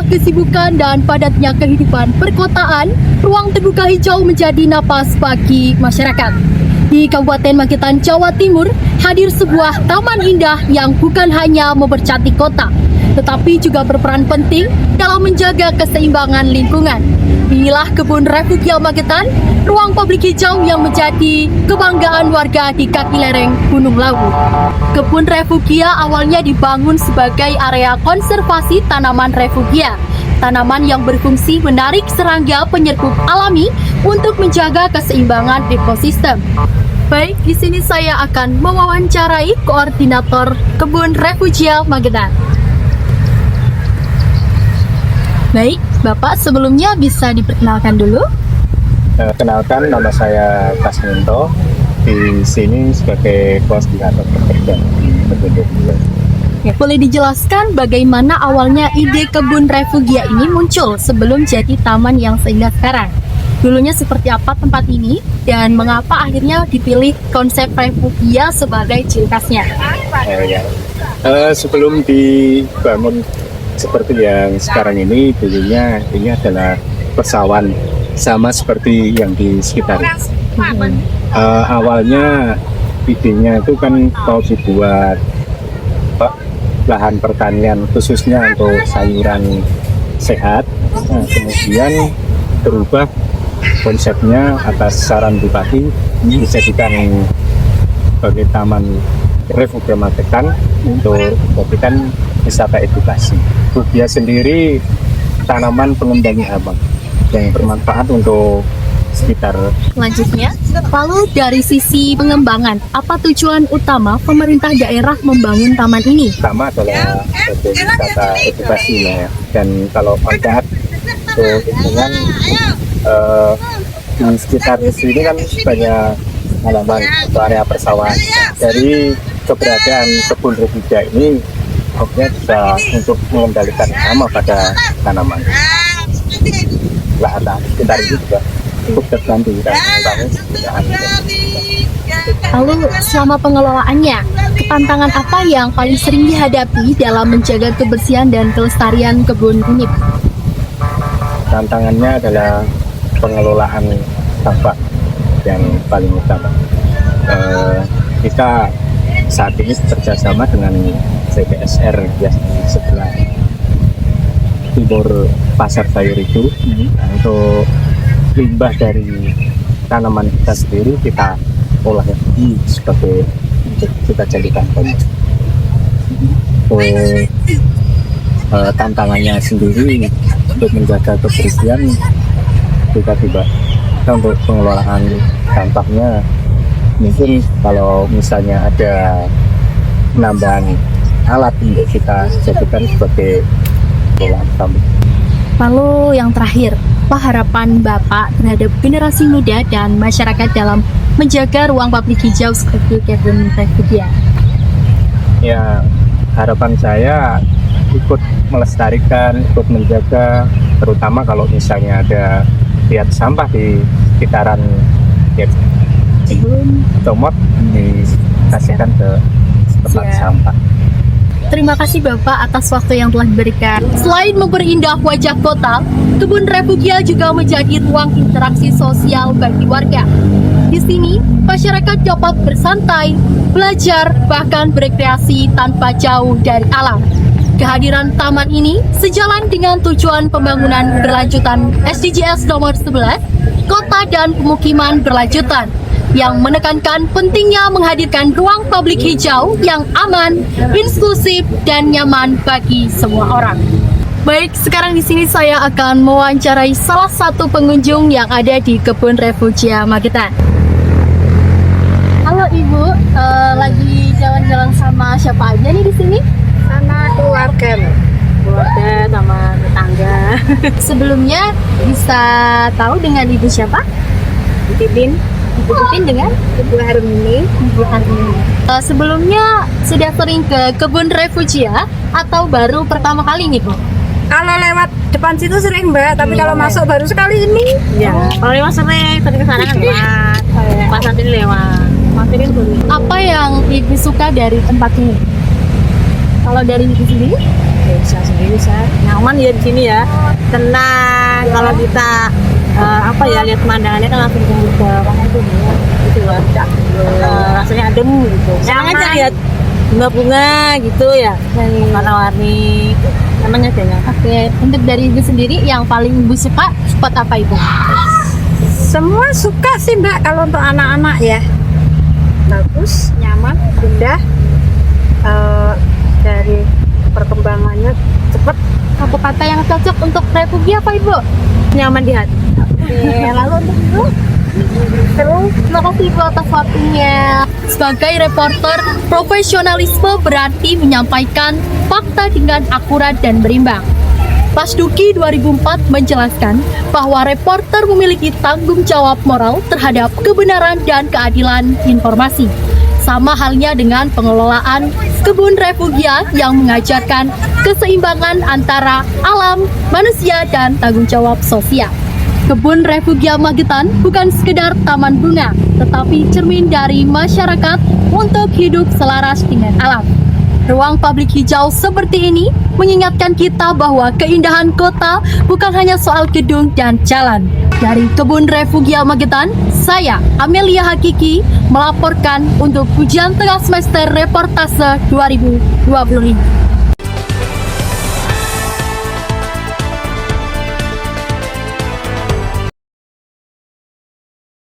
tengah kesibukan dan padatnya kehidupan perkotaan, ruang terbuka hijau menjadi napas bagi masyarakat. Di Kabupaten Magetan, Jawa Timur, hadir sebuah taman indah yang bukan hanya mempercantik kota, tetapi juga berperan penting dalam menjaga keseimbangan lingkungan. Inilah Kebun Refugia Magetan, ruang publik hijau yang menjadi kebanggaan warga di kaki lereng Gunung Lawu. Kebun Refugia awalnya dibangun sebagai area konservasi tanaman refugia, tanaman yang berfungsi menarik serangga penyerbuk alami untuk menjaga keseimbangan ekosistem. Baik, di sini saya akan mewawancarai koordinator Kebun Refugia Magetan. Baik, Bapak sebelumnya bisa diperkenalkan dulu. Kenalkan, nama saya Kasminto. Di sini sebagai koordinator pekerja di Kebun Refugia. Ya, boleh dijelaskan bagaimana awalnya ide Kebun Refugia ini muncul sebelum jadi taman yang seindah sekarang? Dulunya seperti apa tempat ini dan mengapa akhirnya dipilih konsep refugia sebagai ciri khasnya? Sebelum dibangun seperti yang sekarang ini, dulunya ini adalah persawahan sama seperti yang di sekitar. Awalnya idenya itu kan mau dibuat lahan pertanian khususnya untuk sayuran sehat. Nah, kemudian berubah konsepnya atas saran Bupati dijadikan sebagai taman Refugia Magetan untuk memberikan wisata edukasi. Refugia sendiri tanaman pengendali hama yang bermanfaat untuk sekitar. Selanjutnya, lalu dari sisi pengembangan, apa tujuan utama pemerintah daerah membangun taman ini? Pertama adalah sebagai wisata edukasi ya. Dan kalau melihat untuk lingkungan di sekitar sini kan banyak halaman atau area persawahan. Dari keberadaan Kebun Refugia ini bisa untuk mengendalikan hama pada tanaman. Lahan sekitar itu juga cukup terbantu dan membangun penggunaan. Lalu selama pengelolaannya, tantangan apa yang paling sering dihadapi dalam menjaga kebersihan dan kelestarian kebun ini? Tantangannya adalah pengelolaan sampah yang paling utama. Kita saat ini bekerjasama dengan CPSR ya, di sebelah timur pasar sayur itu. Nah, untuk limbah dari tanaman kita sendiri kita olah sebagai untuk kita jadikan kompost. Tantangannya sendiri untuk menjaga kebersihan kita untuk pengelolaan sampahnya, mungkin kalau misalnya ada penambahan alat untuk kita jadikan sebagai pengolahan sampah. Lalu yang terakhir, apa harapan Bapak terhadap generasi muda dan masyarakat dalam menjaga ruang publik hijau seperti Kebun Refugia? Ya, harapan saya ikut melestarikan, ikut menjaga, terutama kalau misalnya ada lihat sampah di sekitaran ya, comot dikasihkan ke tempat sampah. Terima kasih Bapak atas waktu yang telah diberikan. Selain memperindah wajah kota, Kebun Refugia juga menjadi ruang interaksi sosial bagi warga. Di sini, masyarakat dapat bersantai, belajar, bahkan berekreasi tanpa jauh dari alam. Kehadiran taman ini sejalan dengan tujuan pembangunan berlanjutan SDGs nomor 11, kota dan pemukiman berlanjutan, yang menekankan pentingnya menghadirkan ruang publik hijau yang aman, inklusif, dan nyaman bagi semua orang. Baik, sekarang di sini saya akan mewawancarai salah satu pengunjung yang ada di Kebun Refugia Magetan. Halo Ibu, lagi jalan-jalan sama siapa aja nih di sini? Sama keluarga sama tetangga. Sebelumnya bisa tahu dengan Ibu siapa? Titin Ibu Titin dengan Ibu Harmini. Ibu Harmini. Sebelumnya sudah sering ke Kebun Refugia atau baru pertama kali nih Bu? Kalau lewat depan situ sering Mbak, tapi kalau masuk baru sekali ini. Ya. Kalau lewat sering, tadi ke sana kan lewat. Pas saat ini lewat. Masih ini baru. Apa yang Ibu suka dari tempat ini? Kalau dari Ibu sendiri? bisa sendiri saya nyaman ya di sini ya, tenang. Kalau kita lihat pemandangannya kan langsung ke bunga gitu lah, rasanya adem gitu. Senang aja lihat bunga-bunga gitu ya, warna-warni, namanya aja. Oke, untuk dari Ibu sendiri yang paling Ibu suka spot apa Ibu? Semua suka sih Mbak, kalau untuk anak-anak ya bagus, nyaman, indah, dari perkembangannya cepat. Satu kata yang cocok untuk Refugia apa Ibu? Nyaman di hati. Oke, lalu untuk Ibu? Terima kasih Ibu atas waktunya. Sebagai reporter, profesionalisme berarti menyampaikan fakta dengan akurat dan berimbang. Pasduki 2004 menjelaskan bahwa reporter memiliki tanggung jawab moral terhadap kebenaran dan keadilan informasi. Sama halnya dengan pengelolaan kebun Refugia yang mengajarkan keseimbangan antara alam, manusia, dan tanggung jawab sosial. Kebun Refugia Magetan bukan sekedar taman bunga, tetapi cermin dari masyarakat untuk hidup selaras dengan alam. Ruang publik hijau seperti ini mengingatkan kita bahwa keindahan kota bukan hanya soal gedung dan jalan. Dari Kebun Refugia Magetan, saya Amelia Hakiki melaporkan untuk ujian tengah semester reportase 2025.